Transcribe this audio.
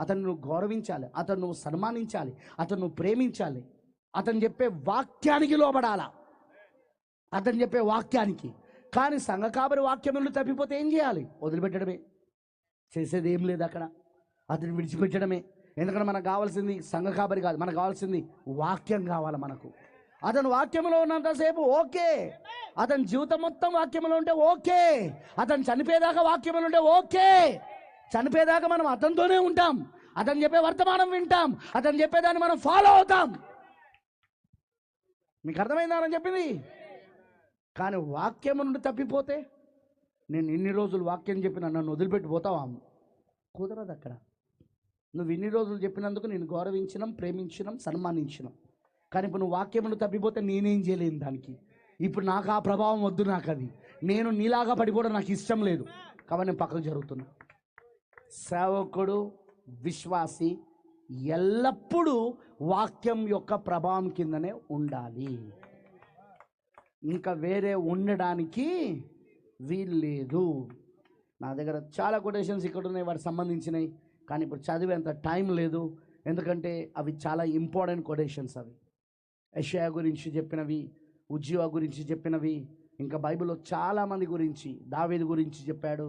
అతను నువ్వు గౌరవించాలి, అతను నువ్వు సన్మానించాలి, అతను నువ్వు ప్రేమించాలి, అతను చెప్పే వాక్యానికి లోబడాలా, అతను చెప్పే వాక్యానికి. కానీ సంఘ కాపరి వాక్యం నుండి తప్పిపోతే ఏం చేయాలి? వదిలిపెట్టడమే, చేసేది ఏం లేదు అక్కడ, అతను విడిచిపెట్టడమే. ఎందుకంటే మనకు కావాల్సింది సంఘ కాపరి కాదు, మనకు కావాల్సింది వాక్యం కావాలి మనకు. అతను వాక్యంలో ఉన్నంతసేపు ఓకే, అతని జీవితం మొత్తం వాక్యంలో ఉంటే ఓకే, అతను చనిపోయేదాకా వాక్యంలో ఉంటే ఓకే. చనిపోయేదాకా మనం అతనితోనే ఉంటాం, అతను చెప్పే వర్తమానం వింటాం, అతను చెప్పేదాన్ని మనం ఫాలో అవుతాం. మీకు అర్థమైందా అని చెప్పింది? కానీ వాక్యం నుండి తప్పిపోతే, నేను ఇన్ని రోజులు వాక్యం చెప్పిన నన్ను వదిలిపెట్టిపోతావా? కుదరదు అక్కడ. నువ్వు ఇన్ని రోజులు చెప్పినందుకు నేను గౌరవించినాం, ప్రేమించినాం, సన్మానించినాం. కానీ ఇప్పుడు నువ్వు వాక్యం నుండి తప్పిపోతే నేనేం చేయలేను దానికి. ఇప్పుడు నాకు ఆ ప్రభావం వద్దు, నాకు అది, నేను నీలాగా పడిపోవడం నాకు ఇష్టం లేదు. కాబట్టి నేను పక్కకు జరుగుతున్నా. సేవకుడు, విశ్వాసి ఎల్లప్పుడూ వాక్యం యొక్క ప్రభావం కిందనే ఉండాలి. ఇంకా వేరే ఉండడానికి వీల్లేదు. నా దగ్గర చాలా కొటేషన్స్ ఇక్కడ ఉన్నాయి, వాటికి సంబంధించినవి, కానీ ఇప్పుడు చదివేంత టైం లేదు. ఎందుకంటే అవి చాలా ఇంపార్టెంట్ కొటేషన్స్. అవి యెషయా గురించి చెప్పినవి, ఉజ్జియా గురించి చెప్పినవి, ఇంకా బైబిల్లో చాలామంది గురించి, దావీదు గురించి చెప్పాడు,